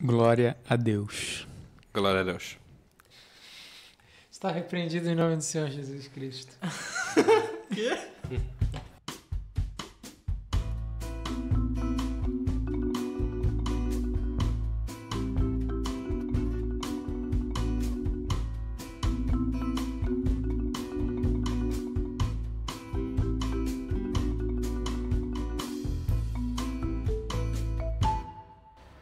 Glória a Deus. Glória a Deus. Está repreendido em nome do Senhor Jesus Cristo. Quê?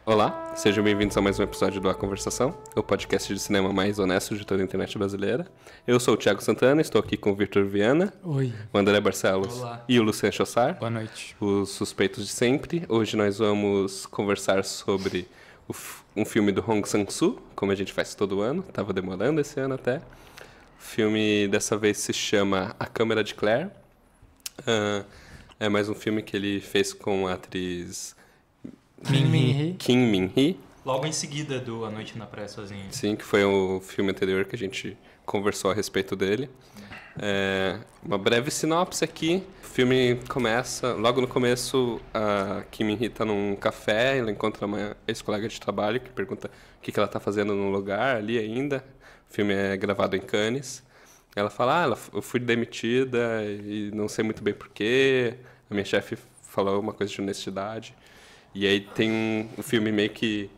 Olá, sejam bem-vindos a mais um episódio do A Conversação, o podcast de cinema mais honesto de toda a internet brasileira. Eu sou o Thiago Santana, estou aqui com o Victor Viana, Oi. o André Barcelos Olá. e o Luciano Chossar, Boa noite. os suspeitos de sempre. Hoje nós vamos conversar sobre um filme do Hong Sang-soo, como a gente faz todo ano, estava demorando esse ano até. O filme dessa vez se chama A Câmara de Claire. É mais um filme que ele fez com a atriz Min-hee. Kim Min-hee. Logo em seguida do A Noite na Praia Sozinho. Sim, que foi o filme anterior que a gente conversou a respeito dele. Uma breve sinopse aqui. O filme começa, logo no começo, a Kim Min-hee está num café, ela encontra uma ex-colega de trabalho que pergunta o que ela está fazendo no lugar ali ainda. O filme é gravado em Cannes. Ela fala, eu fui demitida e não sei muito bem porquê. A minha chefe falou uma coisa de honestidade. E aí tem um filme meio que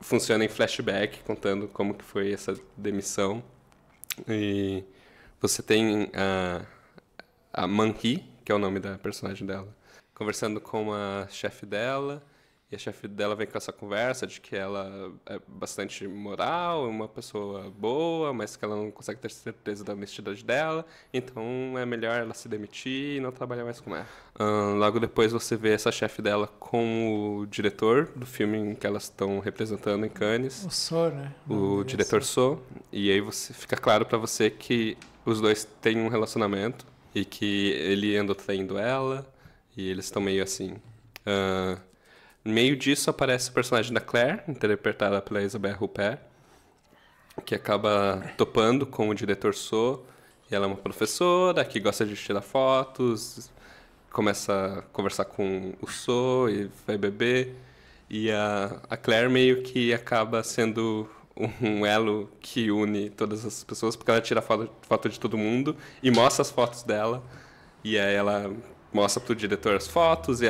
funciona em flashback, contando como que foi essa demissão. E você tem a Man-hee, que é o nome da personagem dela, conversando com a chefe dela. E a chefe dela vem com essa conversa de que ela é bastante moral, uma pessoa boa, mas que ela não consegue ter certeza da honestidade dela. Então é melhor ela se demitir e não trabalhar mais com ela. Logo depois você vê essa chefe dela com o diretor do filme que elas estão representando em Cannes. O So, né? O diretor So. E aí fica claro pra você que os dois têm um relacionamento e que ele anda traindo ela e eles estão meio assim. No meio disso aparece o personagem da Claire, interpretada pela Isabelle Huppert, que acaba topando com o diretor So. E ela é uma professora que gosta de tirar fotos, começa a conversar com o So e vai beber. E a Claire meio que acaba sendo um elo que une todas as pessoas, porque ela tira foto de todo mundo e mostra as fotos dela. E aí ela mostra pro diretor as fotos e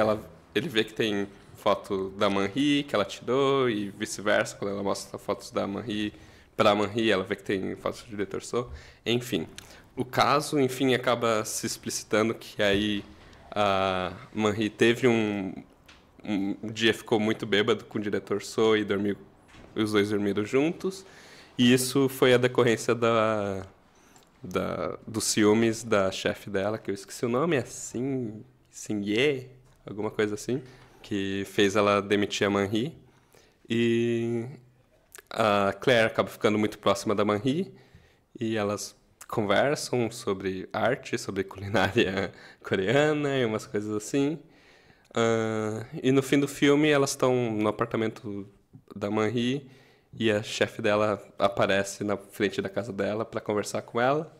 ele vê que tem foto da Man-hee que ela tirou e vice-versa. Quando ela mostra fotos da Man-hee para a Man-hee, ela vê que tem fotos do diretor So. Enfim, o caso, acaba se explicitando que aí a Man-hee teve um dia ficou muito bêbado com o diretor So e os dois dormiram juntos. E isso foi a decorrência dos ciúmes da chefe dela, que eu esqueci o nome, é Sin-ye, alguma coisa assim, que fez ela demitir a Man-hee. E a Claire acaba ficando muito próxima da Man-hee e elas conversam sobre arte, sobre culinária coreana e umas coisas assim. E no fim do filme elas estão no apartamento da Man-hee e a chefe dela aparece na frente da casa dela para conversar com ela.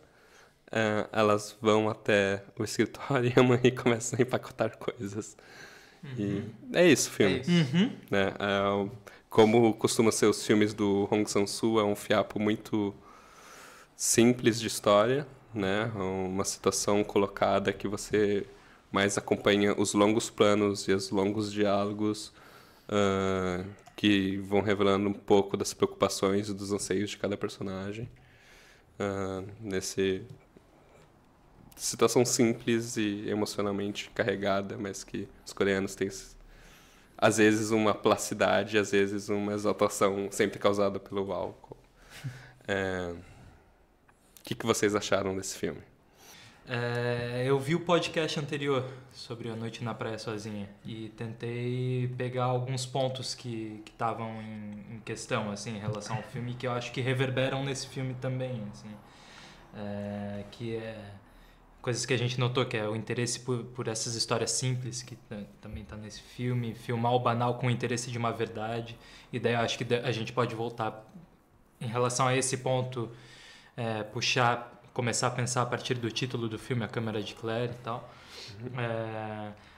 Elas vão até o escritório e a Man-hee começa a empacotar coisas. E é isso o filme. É isso. Né? Como costuma ser os filmes do Hong Sang-soo, é um fiapo muito simples de história, né? Uma situação colocada que você mais acompanha os longos planos e os longos diálogos que vão revelando um pouco das preocupações e dos anseios de cada personagem. Nesse situação simples e emocionalmente carregada, mas que os coreanos têm, às vezes, uma placidade, às vezes, uma exaltação sempre causada pelo álcool. O que vocês acharam desse filme? Eu vi o podcast anterior sobre A Noite na Praia Sozinha e tentei pegar alguns pontos que estavam em questão, assim, em relação ao filme, que eu acho que reverberam nesse filme também, assim, que é coisas que a gente notou, que é o interesse por essas histórias simples, que também está nesse filme, filmar o banal com o interesse de uma verdade. E daí eu acho que a gente pode voltar em relação a esse ponto, começar a pensar a partir do título do filme, A Câmara de Claire e tal.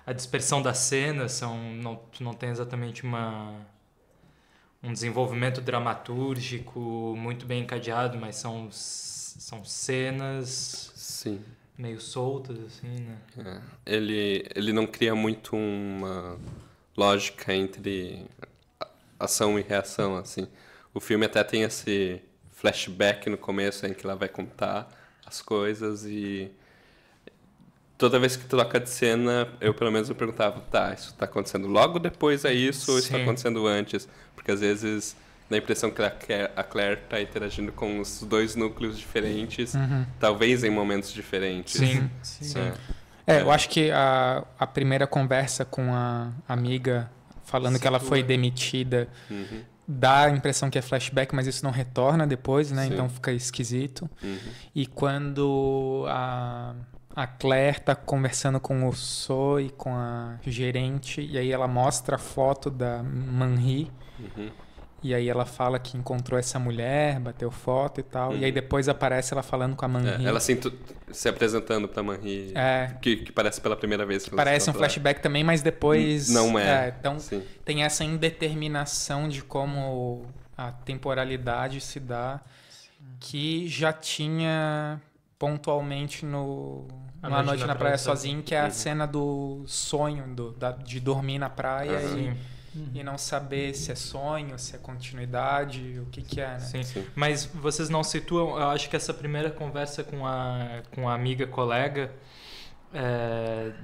A dispersão das cenas, não tem exatamente um desenvolvimento dramatúrgico muito bem encadeado, mas são cenas Sim. meio soltas, assim, né? Ele não cria muito uma lógica entre ação e reação, assim. O filme até tem esse flashback no começo em que ela vai contar as coisas e toda vez que troca de cena, eu pelo menos me perguntava, tá, isso tá acontecendo logo depois a isso ou isso tá Sim. acontecendo antes? Porque às vezes dá a impressão que a Claire tá interagindo com os dois núcleos diferentes, talvez em momentos diferentes. Sim. É. Eu acho que a primeira conversa com a amiga falando que ela foi demitida Uhum. dá a impressão que é flashback, mas isso não retorna depois, né? Sim. Então fica esquisito. Uhum. E quando a Claire tá conversando com o So e com a gerente, e aí ela mostra a foto da Man-hee, Uhum. e aí ela fala que encontrou essa mulher, bateu foto e tal, e aí depois aparece ela falando com a Man-hee. Ela se apresentando pra Man-hee, que parece pela primeira vez. Que Parece um flashback também, mas depois... Não é. Então Sim. tem essa indeterminação de como a temporalidade se dá, que já tinha pontualmente no A Noite na Praia Sozinho, que é a cena do sonho, de dormir na praia e não saber se é sonho, se é continuidade, o que é, né? Sim. Mas vocês não situam, eu acho que essa primeira conversa com a amiga colega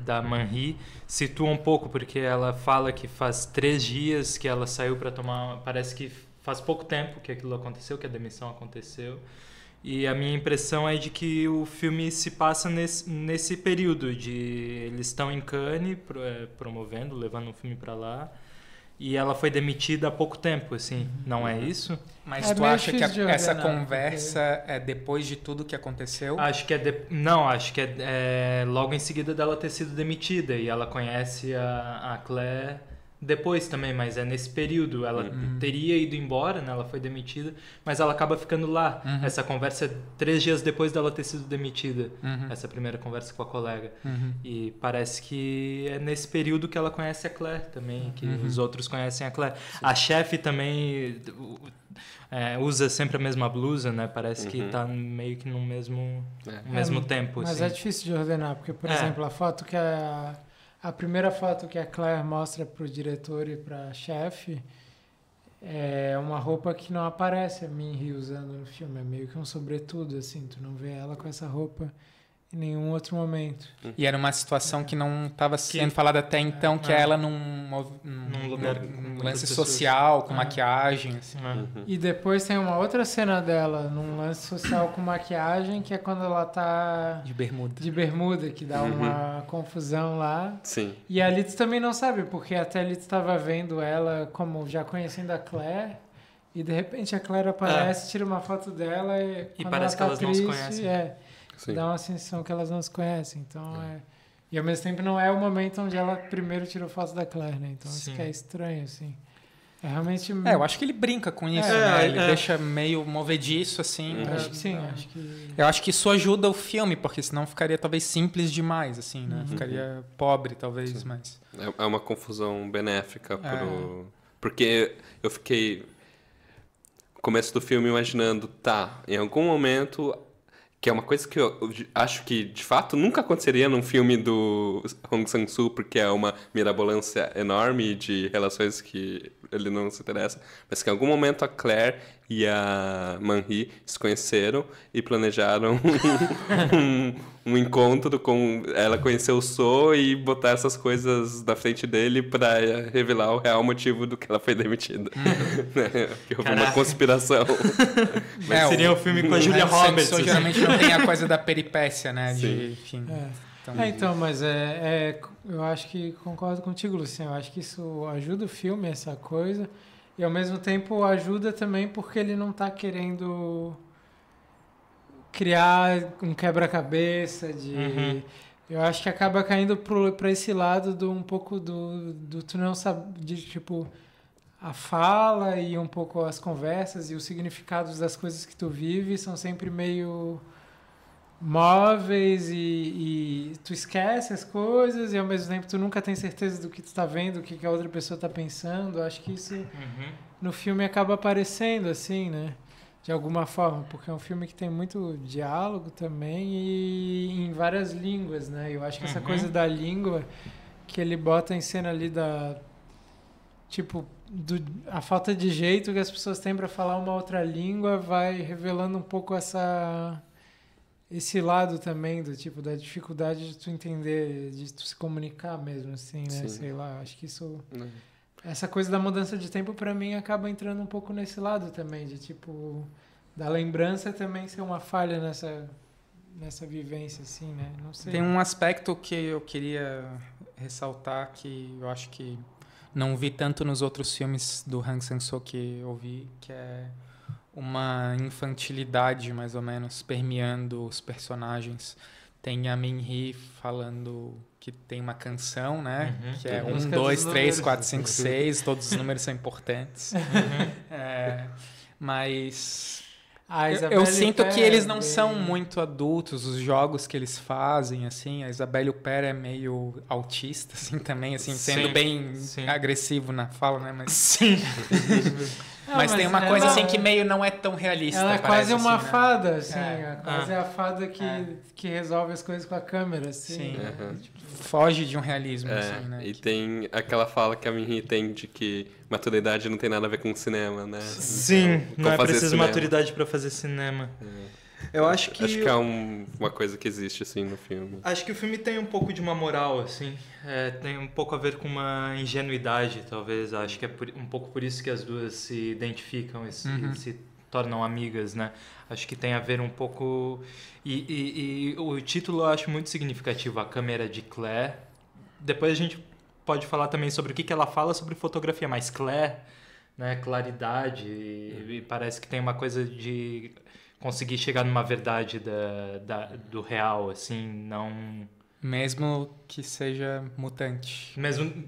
da Man-hee situa um pouco, porque ela fala que faz 3 dias que ela saiu para tomar, parece que faz pouco tempo que aquilo aconteceu, que a demissão aconteceu. E a minha impressão é de que o filme se passa nesse período de eles estão em Cannes promovendo, levando o filme para lá. E ela foi demitida há pouco tempo, assim, não é isso? Mas tu acha que essa conversa é depois de tudo que aconteceu? Acho que não, acho que é logo em seguida dela ter sido demitida. E ela conhece a Claire depois também, mas é nesse período. Ela teria ido embora, né? Ela foi demitida, mas ela acaba ficando lá. Essa conversa é 3 dias depois dela ter sido demitida. Essa primeira conversa com a colega. E parece que é nesse período que ela conhece a Claire também, que os outros conhecem a Claire. A chefe também usa sempre a mesma blusa, né? Parece que tá meio que no mesmo tempo. Mas assim. é difícil de ordenar, porque, por exemplo, a foto que a primeira foto que a Claire mostra pro diretor e pra chefe é uma roupa que não aparece a Min-hee usando no filme. É meio que um sobretudo, assim. Tu não vê ela com essa roupa em nenhum outro momento. E era uma situação que não estava sendo falada até então, que é ela num lugar com lance muitas social, com maquiagem. Assim. E depois tem uma outra cena dela num lance social com maquiagem, que é quando ela tá De bermuda. que dá uma confusão lá. Sim. E a Litz também não sabe, porque até a Litz estava vendo ela como já conhecendo a Claire, e de repente a Claire aparece, tira uma foto dela e parece que elas não se conhecem. Sim. Dá uma sensação que elas não se conhecem. Então E ao mesmo tempo não é o momento onde ela primeiro tirou foto da Claire, né? Então isso que é estranho, assim. É realmente... eu acho que ele brinca com isso, né? Ele deixa meio movediço, assim. Acho que sim, acho que... Eu acho que isso ajuda o filme, porque senão ficaria talvez simples demais, assim, né? Ficaria pobre, talvez, mas... É uma confusão benéfica porque eu fiquei no começo do filme imaginando, em algum momento, que é uma coisa que eu acho que de fato nunca aconteceria num filme do Hong Sang-soo, porque é uma mirabolância enorme de relações que ele não se interessa, mas que em algum momento a Claire e a Man-hee se conheceram e planejaram um encontro com ela conhecer o So e botar essas coisas na frente dele para revelar o real motivo do que ela foi demitida. Que houve uma conspiração. Mas seria um filme com a Julia Roberts. Assim. Geralmente não tem a coisa da peripécia, né? Enfim. Então, mas eu acho que concordo contigo, Luciano. Eu acho que isso ajuda o filme, essa coisa. E ao mesmo tempo ajuda também porque ele não está querendo criar um quebra-cabeça de... Eu acho que acaba caindo para esse lado um pouco do tu não sabe, de tipo, a fala e um pouco as conversas e os significados das coisas que tu vive são sempre meio móveis e tu esquece as coisas e ao mesmo tempo tu nunca tem certeza do que tu tá vendo, o que a outra pessoa tá pensando. Acho que isso no filme acaba aparecendo, assim, né? De alguma forma, porque é um filme que tem muito diálogo também e em várias línguas, né? Eu acho que essa coisa da língua que ele bota em cena ali tipo, a falta de jeito que as pessoas têm para falar uma outra língua vai revelando um pouco esse lado também do tipo da dificuldade de tu entender, de tu se comunicar mesmo, assim, né? Sim. Sei lá, acho que isso... Essa coisa da mudança de tempo, para mim, acaba entrando um pouco nesse lado também, de tipo... Da lembrança também ser uma falha nessa vivência, assim, né? Não sei. Tem um aspecto que eu queria ressaltar que eu acho que não vi tanto nos outros filmes do Hang Sang-soo que eu vi, que é uma infantilidade, mais ou menos, permeando os personagens. Tem a Min-hee falando que tem uma canção, né? Que é 1, 2, 3, 4, 5, 6, todos os números são importantes. Mas... Eu sinto que eles não são muito adultos, os jogos que eles fazem, assim. A Isabelle Huppert é meio autista, assim, também, assim, sendo bem agressivo na fala, né? Mas, sim. mas tem uma coisa, assim, que meio não é tão realista. Ela é parece, quase uma assim, fada, né? assim. Quase a fada que resolve as coisas com a câmera, assim. Sim. Foge de um realismo, assim, né? E tem aquela fala que a Min-hee tem de que maturidade não tem nada a ver com cinema, né? Sim, então, não é preciso cinema. Maturidade para fazer cinema. Eu acho que é uma coisa que existe, assim, no filme. Acho que o filme tem um pouco de uma moral, assim. Tem um pouco a ver com uma ingenuidade, talvez. Acho que é um pouco por isso que as duas se identificam e se tornam amigas, né? Acho que tem a ver um pouco... E o título eu acho muito significativo, A Câmera de Claire. Depois a gente pode falar também sobre o que ela fala sobre fotografia, mas Claire, né? Claridade, e parece que tem uma coisa de conseguir chegar numa verdade do real, assim, não... Mesmo que seja mutante.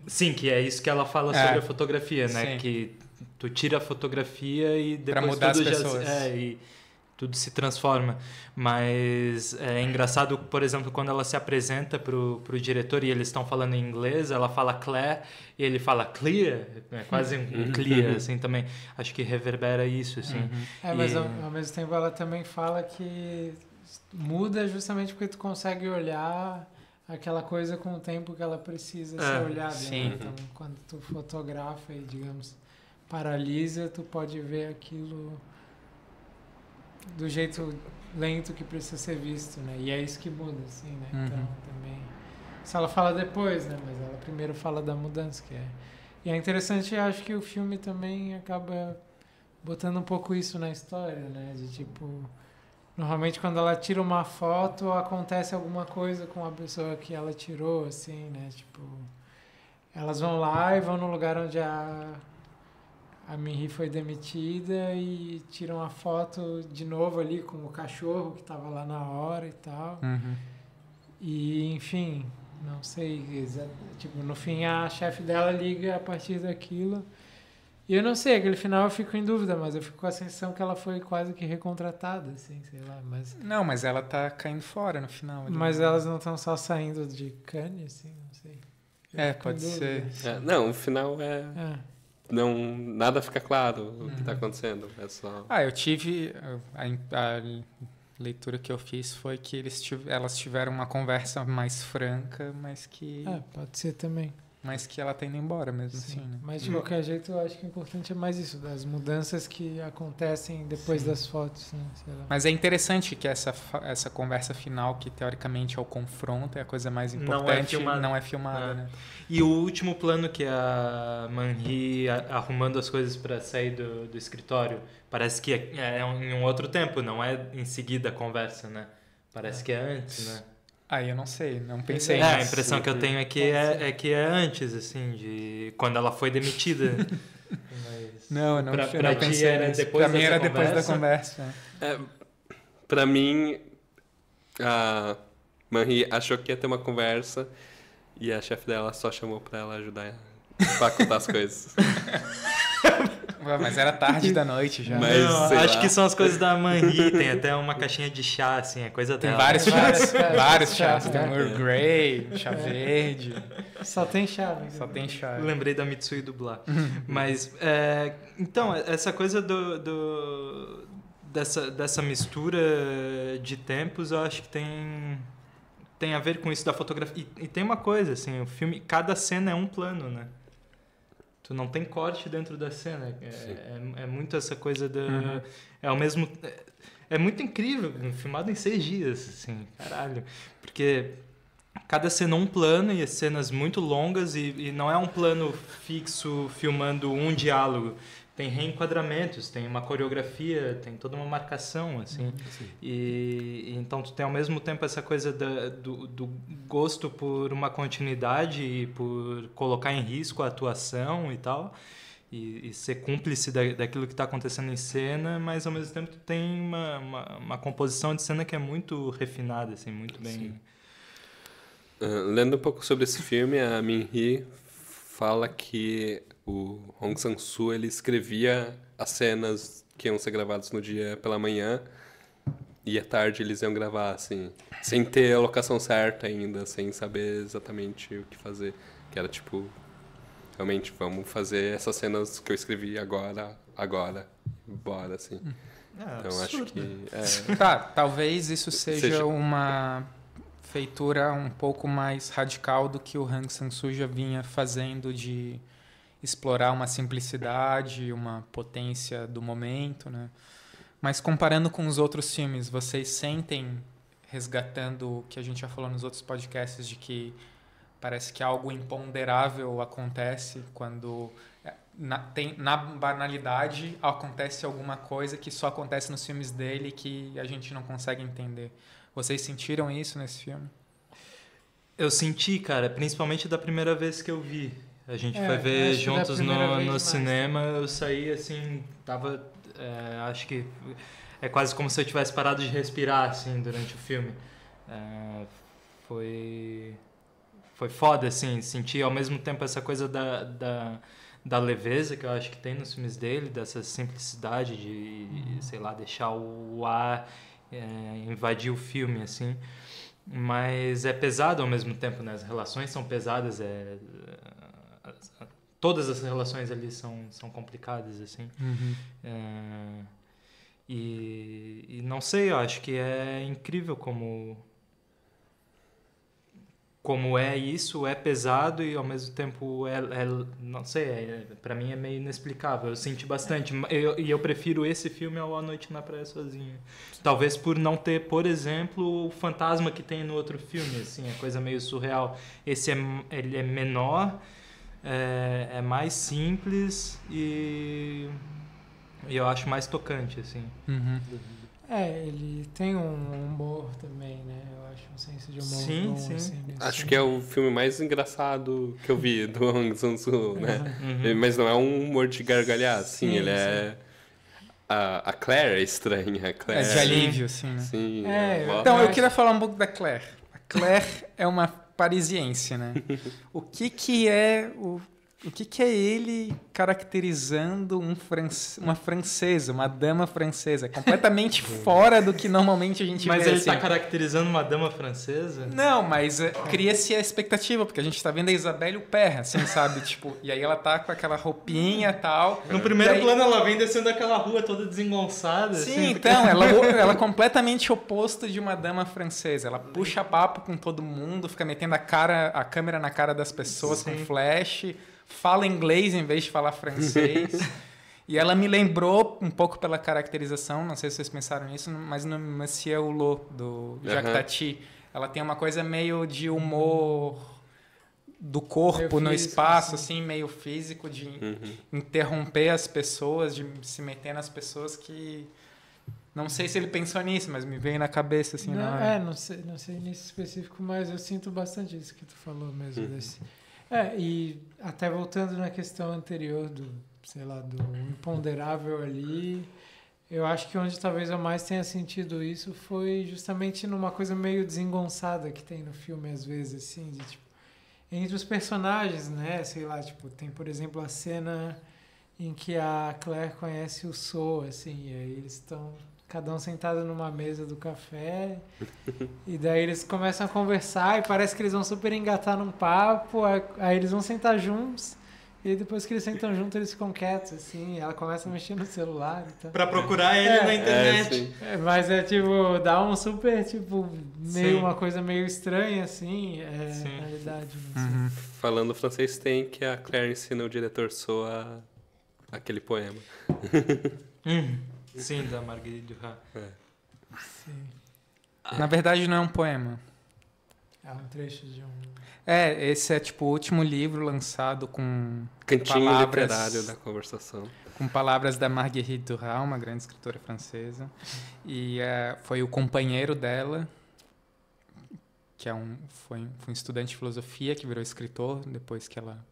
Sim, que é isso que ela fala sobre a fotografia, né? Sim. Que tu tira a fotografia e depois pra mudar tudo as pessoas. e tudo se transforma. Mas é engraçado, por exemplo, quando ela se apresenta pro diretor e eles estão falando em inglês, ela fala Claire e ele fala clear, é quase um clear, assim, também. Acho que reverbera isso, assim. Mas ao mesmo tempo ela também fala que muda justamente porque tu consegue olhar aquela coisa com o tempo que ela precisa ser olhada. Sim. Né? Então, quando tu fotografa e, digamos, paralisa, tu pode ver aquilo do jeito lento que precisa ser visto, né? E é isso que muda, assim, né? Então, também... Isso ela fala depois, né? Mas ela primeiro fala da mudança, que é... E é interessante, acho que o filme também acaba botando um pouco isso na história, né? De, tipo... Normalmente, quando ela tira uma foto, acontece alguma coisa com a pessoa que ela tirou, assim, né? Tipo... Elas vão lá e vão no lugar onde a Min-hee foi demitida e tiram a foto de novo ali com o cachorro que estava lá na hora e tal. E, enfim, não sei, tipo, no fim a chefe dela liga a partir daquilo. E eu não sei, aquele final eu fico em dúvida, mas eu fico com a sensação que ela foi quase que recontratada, assim, sei lá. Não, mas ela tá caindo fora no final. Ali. Mas elas não estão só saindo de Cannes, assim, não sei. Pode ser. Não, o final não, nada fica claro o que está acontecendo. É só... eu tive... A leitura que eu fiz foi que elas tiveram uma conversa mais franca, mas que... pode ser também. Mas que ela tá indo embora mesmo, assim, né? Mas de qualquer jeito, eu acho que o importante é mais isso, das mudanças que acontecem depois das fotos, né? Sei lá. Mas é interessante que essa conversa final, que teoricamente é o confronto, é a coisa mais importante, não é filmada, né? E o último plano, que é a Min-hee arrumando as coisas para sair do escritório, parece que é em um outro tempo, não é em seguida a conversa, né? Parece que é antes, né? Eu não sei, não pensei nisso. A impressão que eu tenho é que é antes, assim, de quando ela foi demitida. Mas não pra pensei era nisso. depois pra mim era depois da conversa. Pra mim, a Min-hee achou que ia ter uma conversa e a chefe dela só chamou pra ela ajudar a contar as coisas. Mas era tarde da noite já. Mas, não, acho que são as coisas da Manri, tem até uma caixinha de chá, assim, é coisa Tem dela. vários chás. Vários chás. chás, Tem né? Earl Grey, chá verde. Só tem chave. Só tem chá. Lembrei da Mitsui dublar. Mas, então, essa coisa dessa mistura de tempos, eu acho que tem a ver com isso da fotografia. E tem uma coisa, assim, o filme, cada cena é um plano, né? Tu não tem corte dentro da cena. É muito essa coisa da... É ao mesmo... É muito incrível, filmado em 6 dias, assim, caralho. Porque cada cena é um plano e as cenas muito longas e não é um plano fixo filmando um diálogo. Tem reenquadramentos, tem uma coreografia, tem toda uma marcação, assim. E então tu tem ao mesmo tempo essa coisa do gosto por uma continuidade e por colocar em risco a atuação e tal, e ser cúmplice daquilo que está acontecendo em cena, mas ao mesmo tempo tu tem uma composição de cena que é muito refinada, assim, muito bem... Lendo um pouco sobre esse filme, a Min-hee fala que o Hong Sang-soo ele escrevia as cenas que iam ser gravadas no dia pela manhã e à tarde eles iam gravar, assim, sem ter a locação certa ainda, sem saber exatamente o que fazer. Que era tipo, realmente, vamos fazer essas cenas que eu escrevi agora, bora, assim. Então acho que... Tá, talvez isso seja uma feitura um pouco mais radical do que o Hong Sang-soo já vinha fazendo, de explorar uma simplicidade, uma potência do momento, né? Mas comparando com os outros filmes, vocês sentem, resgatando o que a gente já falou nos outros podcasts, de que parece que algo imponderável acontece quando na banalidade acontece alguma coisa que só acontece nos filmes dele que a gente não consegue entender. Vocês sentiram isso nesse filme? Eu senti, cara, principalmente da primeira vez que eu vi. A gente foi ver juntos no cinema, eu saí assim, tava... acho que é quase como se eu tivesse parado de respirar, assim, durante o filme. Foi foda, assim, sentir ao mesmo tempo essa coisa da leveza que eu acho que tem nos filmes dele, dessa simplicidade de, sei lá, deixar o ar invadir o filme, assim. Mas é pesado ao mesmo tempo, né? As relações são pesadas, todas as relações ali são complicadas, assim. E não sei, eu acho que é incrível como é isso, é pesado e ao mesmo tempo não sei, pra mim é meio inexplicável. Eu senti bastante, e eu prefiro esse filme ao A Noite na Praia Sozinha. Talvez por não ter, por exemplo, o fantasma que tem no outro filme, assim, é coisa meio surreal. Esse ele é menor, é mais simples e eu acho mais tocante, assim. Ele tem um humor também, né? Eu acho um senso de humor sim, bom, sim. Assim, acho que é o filme mais engraçado que eu vi do Hong Sang-soo, né? Mas não é um humor de gargalhar, assim, ele é... A Claire é estranha, a Claire... É de alívio, assim, né? Sim. Então, eu queria falar um pouco da Claire. A Claire é uma parisiense, né? O que é ele caracterizando uma francesa, uma dama francesa? Completamente fora do que normalmente a gente Mas vê. ele assim. tá caracterizando uma dama francesa? Não, mas cria-se a expectativa, porque a gente tá vendo a Isabelle Huppert, assim, sabe? Tipo, e aí ela tá com aquela roupinha e tal. No primeiro plano ela vem descendo aquela rua toda desengonçada. Sim, assim, então, ela é completamente oposto de uma dama francesa. Ela puxa papo com todo mundo, fica metendo a câmera na cara das pessoas com flash, fala inglês em vez de falar francês. E ela me lembrou um pouco pela caracterização, não sei se vocês pensaram nisso, mas no Monsieur Hulot, do Jacques Tati. Ela tem uma coisa meio de humor do corpo no espaço, assim, meio físico, de interromper as pessoas, de se meter nas pessoas que... Não sei se ele pensou nisso, mas me veio na cabeça, assim, não sei nisso específico, mas eu sinto bastante isso que tu falou mesmo, desse... e até voltando na questão anterior do imponderável ali, eu acho que onde talvez eu mais tenha sentido isso foi justamente numa coisa meio desengonçada que tem no filme, às vezes, assim, de, tipo, entre os personagens, né, sei lá, tipo, tem, por exemplo, a cena em que a Claire conhece o So, assim, e aí eles estão cada um sentado numa mesa do café, e daí eles começam a conversar e parece que eles vão super engatar num papo, aí eles vão sentar juntos, e depois que eles sentam juntos eles ficam quietos, assim, e ela começa a mexer no celular e tal. Pra procurar ele na internet. Mas tipo, dá um super, tipo, meio uma coisa meio estranha, assim, na realidade. Falando francês, tem que a Claire ensina o diretor Soa aquele poema. Sim, da Marguerite Duras. Sim. Na verdade, não é um poema. É um trecho de um... Esse é tipo o último livro lançado com Cantinho palavras, literário da conversação. com palavras da Marguerite Duras, uma grande escritora francesa. E foi o companheiro dela, que foi um estudante de filosofia que virou escritor depois que ela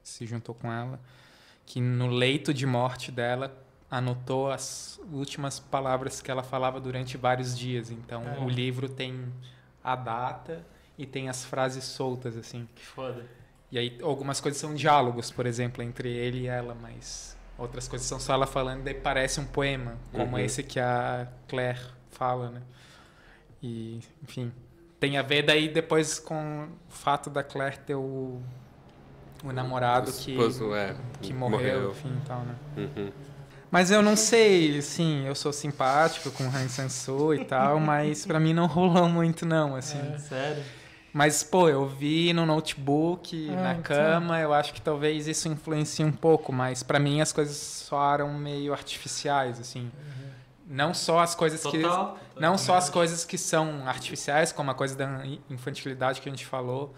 se juntou com ela, que no leito de morte dela anotou as últimas palavras que ela falava durante vários dias. Então, o livro tem a data e tem as frases soltas, assim. Que foda. E aí, algumas coisas são diálogos, por exemplo, entre ele e ela, mas outras coisas são só ela falando, daí parece um poema, como esse que a Claire fala, né? E, enfim, tem a ver daí depois com o fato da Claire ter o namorado que morreu, enfim, e tal, né? Mas eu não sei, assim, eu sou simpático com o Han Sang-soo e tal, mas pra mim não rolou muito não, assim. Sério? Mas, pô, eu vi no notebook, na cama, eu acho que talvez isso influencie um pouco, mas pra mim as coisas soaram meio artificiais, assim. Não só as coisas as coisas que são artificiais, como a coisa da infantilidade que a gente falou,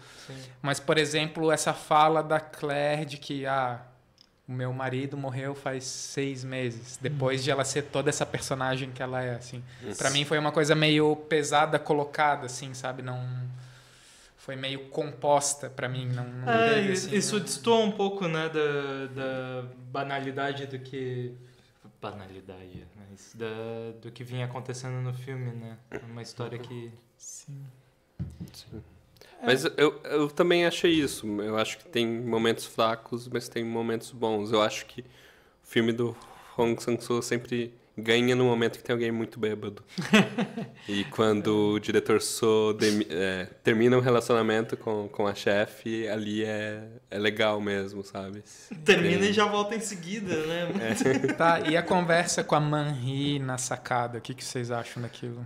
mas, por exemplo, essa fala da Claire de que o meu marido morreu faz 6 meses, depois de ela ser toda essa personagem que ela é, assim. Pra mim foi uma coisa meio pesada colocada, assim, sabe? Não... Foi meio composta pra mim, não teve, assim, isso destoa um pouco, né, da banalidade do que... Banalidade, mas do que vinha acontecendo no filme, né? Uma história que... Sim. Mas eu também achei isso. Eu acho que tem momentos fracos, mas tem momentos bons. Eu acho que o filme do Hong Sang-soo sempre ganha no momento que tem alguém muito bêbado. E quando o diretor So termina um relacionamento com a chefe, ali é legal mesmo, sabe? Termina e já volta em seguida, né? Tá, e a conversa com a Man-hee na sacada, o que vocês acham daquilo?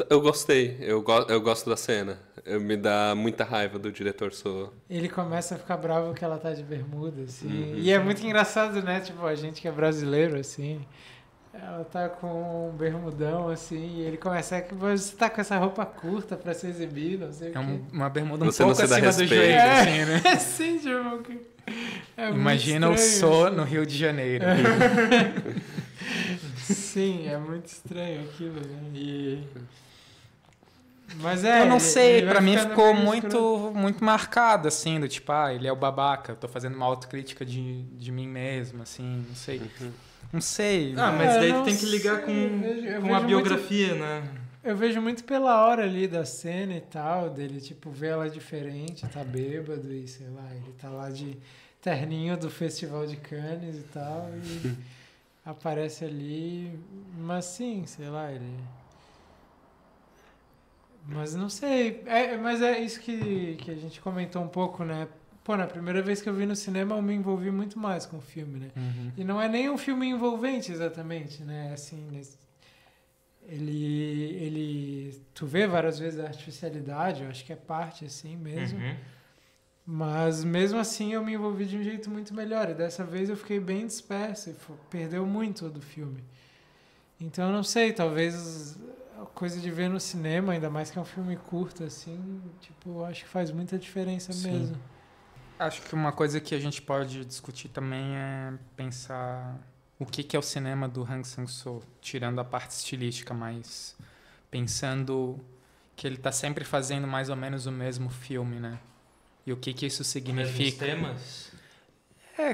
Eu gostei, eu gosto da cena. Me dá muita raiva do diretor So. Ele começa a ficar bravo que ela tá de bermuda, assim. E é muito engraçado, né? Tipo, a gente que é brasileiro, assim. Ela tá com um bermudão, assim, e ele começa a... Você tá com essa roupa curta pra se exibir, não sei o quê. Uma bermuda Você pouco não se dá acima do respeito. joelho, assim, né? Sim, tipo... Imagina o So no Rio de Janeiro. Sim, é muito estranho aquilo, né? Mas eu não sei, pra mim ficou muito marcado, assim, do tipo, ele é o babaca, eu tô fazendo uma autocrítica de mim mesmo, assim, não sei. Não sei. Mas daí tu tem que ligar com a biografia, né? Eu vejo muito pela hora ali da cena e tal, dele, tipo, ver ela diferente, tá bêbado e, sei lá, ele tá lá de terninho do Festival de Cannes e tal, e aparece ali, mas sim, sei lá, ele... Mas não sei, mas é isso que a gente comentou um pouco, né? Pô, na primeira vez que eu vi no cinema eu me envolvi muito mais com o filme, né? E não é nem um filme envolvente exatamente, né? Assim, tu vê várias vezes a artificialidade, eu acho que é parte assim mesmo. Mas mesmo assim eu me envolvi de um jeito muito melhor. E dessa vez eu fiquei bem disperso e perdeu muito do filme. Então eu não sei, talvez a coisa de ver no cinema, ainda mais que é um filme curto, assim, tipo, eu acho que faz muita diferença mesmo. Acho que uma coisa que a gente pode discutir também é pensar o que é o cinema do Hong Sang-soo, tirando a parte estilística, mas pensando que ele está sempre fazendo mais ou menos o mesmo filme, né? E o que isso significa. Os temas?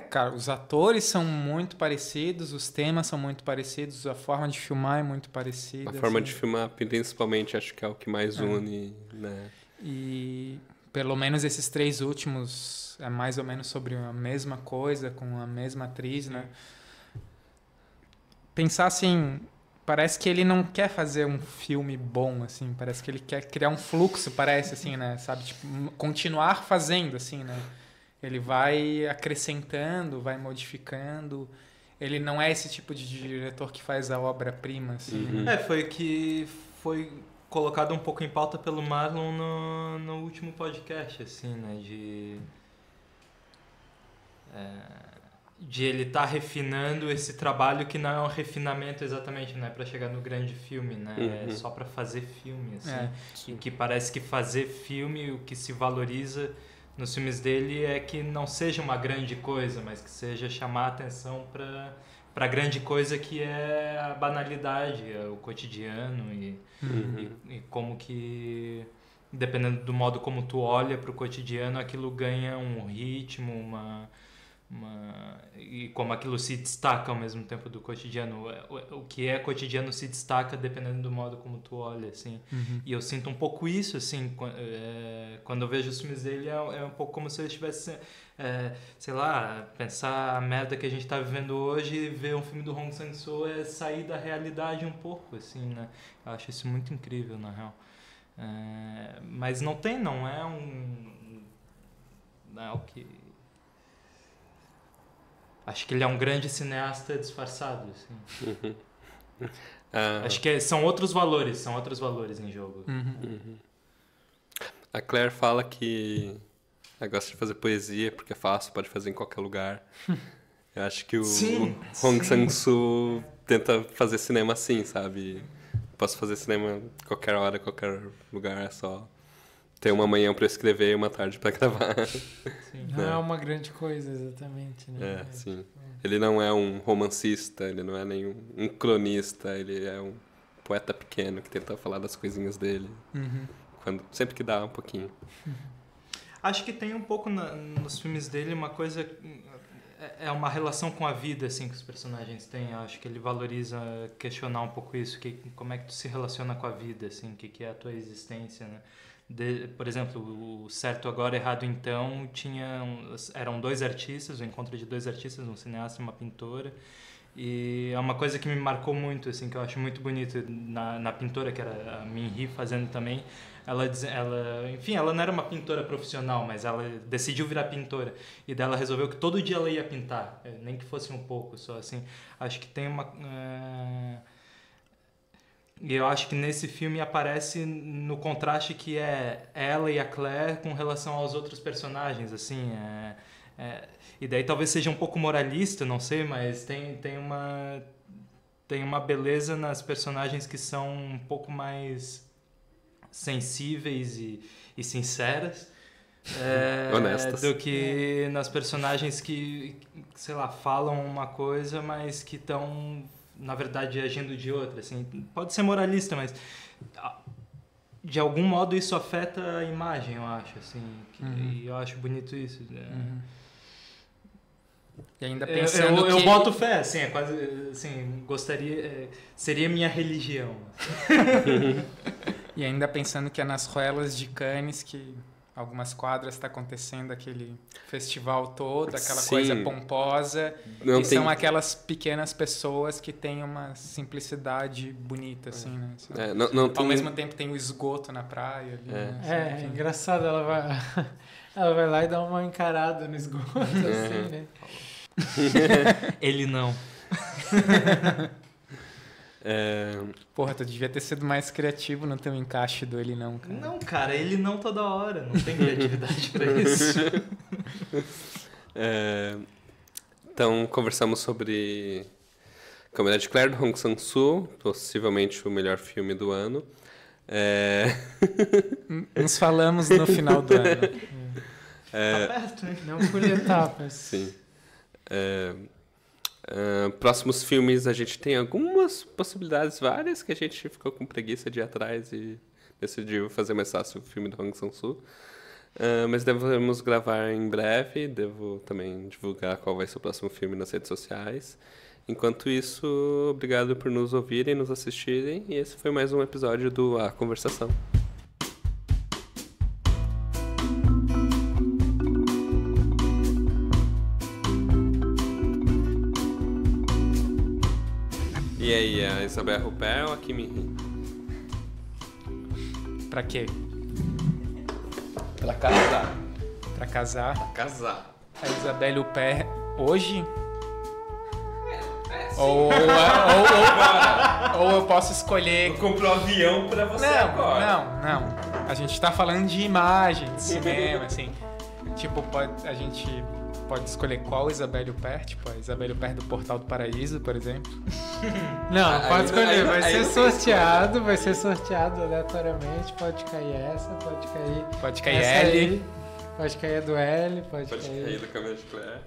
Cara, os atores são muito parecidos, os temas são muito parecidos, a forma de filmar é muito parecida. A forma de filmar, principalmente, acho que é o que mais une, né? E pelo menos esses 3 últimos é mais ou menos sobre a mesma coisa, com a mesma atriz, né? Pensar assim, parece que ele não quer fazer um filme bom, assim, parece que ele quer criar um fluxo, parece, assim, né? Sabe, tipo, continuar fazendo, assim, né? Ele vai acrescentando, vai modificando. Ele não é esse tipo de diretor que faz a obra-prima, assim. Né? Foi que foi colocado um pouco em pauta pelo Marlon no último podcast, assim, né? De ele estar refinando esse trabalho que não é um refinamento exatamente, não é para chegar no grande filme, né? É só para fazer filme, assim. E que parece que fazer filme, o que se valoriza nos filmes dele é que não seja uma grande coisa, mas que seja chamar a atenção para a grande coisa que é a banalidade, é o cotidiano e como que, dependendo do modo como tu olha para o cotidiano, aquilo ganha um ritmo, e como aquilo se destaca ao mesmo tempo do cotidiano. O que é cotidiano se destaca dependendo do modo como tu olha, assim. E eu sinto um pouco isso, assim, quando eu vejo os filmes dele, é um pouco como se ele estivesse, sei lá, pensar a merda que a gente tá vivendo hoje e ver um filme do Hong Sang-soo é sair da realidade um pouco, assim, né? Eu acho isso muito incrível, na real. Mas não é o que... Acho que ele é um grande cineasta disfarçado, assim. Acho que são outros valores em jogo. A Claire fala que ela gosta de fazer poesia porque é fácil, pode fazer em qualquer lugar. Eu acho que o Hong Sang-soo tenta fazer cinema assim, sabe? Posso fazer cinema qualquer hora, qualquer lugar, é só ter uma manhã para escrever e uma tarde para gravar. Não é uma grande coisa, exatamente, né? Sim. Ele não é um romancista, ele não é nenhum um cronista, ele é um poeta pequeno que tenta falar das coisinhas dele. Sempre que dá um pouquinho. Acho que tem um pouco nos filmes dele uma coisa... É uma relação com a vida, assim, que os personagens têm. Eu acho que ele valoriza questionar um pouco isso. Como é que tu se relaciona com a vida, assim? O que é a tua existência, né? Por exemplo, o Certo Agora, Errado Então eram 2 artistas, o encontro de 2 artistas, um cineasta e uma pintora, e é uma coisa que me marcou muito, assim, que eu acho muito bonito na pintora, que era a Min-hee fazendo também. Enfim, ela não era uma pintora profissional, mas ela decidiu virar pintora, e daí ela resolveu que todo dia ela ia pintar, nem que fosse um pouco só, assim. Acho que tem uma... E eu acho que nesse filme aparece no contraste que é ela e a Claire com relação aos outros personagens, assim. E daí talvez seja um pouco moralista, não sei, mas tem uma beleza nas personagens que são um pouco mais sensíveis e sinceras. Honestas. Do que nas personagens que, sei lá, falam uma coisa, mas que estão... na verdade, agindo de outra, assim. Pode ser moralista, mas de algum modo isso afeta a imagem, eu acho, assim. E eu acho bonito isso. E ainda pensando eu boto fé, assim, é quase, assim, gostaria... seria minha religião. E ainda pensando que é nas ruelas de Cannes que algumas quadras está acontecendo aquele festival todo, aquela coisa pomposa, são aquelas pequenas pessoas que têm uma simplicidade bonita, assim, né? Ao mesmo tempo tem o esgoto na praia. Ali, né? Engraçado, ela vai lá e dá uma encarada no esgoto, assim, né? Ele não. Porra, tu devia ter sido mais criativo no teu encaixe do ele não, cara. Não, cara, ele não toda hora. Não tem criatividade pra isso. Então, conversamos sobre Câmara de Claire, do Hong Sang-soo, possivelmente o melhor filme do ano. Nos falamos no final do ano. Tá perto, né? Não por etapas. Sim. Próximos filmes, a gente tem algumas possibilidades, várias, que a gente ficou com preguiça de ir atrás e decidiu fazer mais fácil o filme do Hong Sang-soo. Mas devemos gravar em breve, devo também divulgar qual vai ser o próximo filme nas redes sociais. Enquanto isso, obrigado por nos ouvirem, nos assistirem, e esse foi mais um episódio do A Conversação. E aí, a Isabelle Huppert ou a Kimi Rim? Pra quê? Pra casar. Pra casar. Pra casar. A Isabelle Huppert hoje? Sim. Ou eu posso escolher... Eu compro um avião pra você agora. Não. A gente tá falando de imagem, de cinema, assim. Tipo, a gente pode escolher qual Isabelle Huppert, tipo a Isabelle Huppert do Portal do Paraíso, por exemplo. Não, pode escolher, vai ser sorteado aleatoriamente, pode cair essa, pode cair L. Aí, pode cair a do L, pode cair da Câmara de Claire.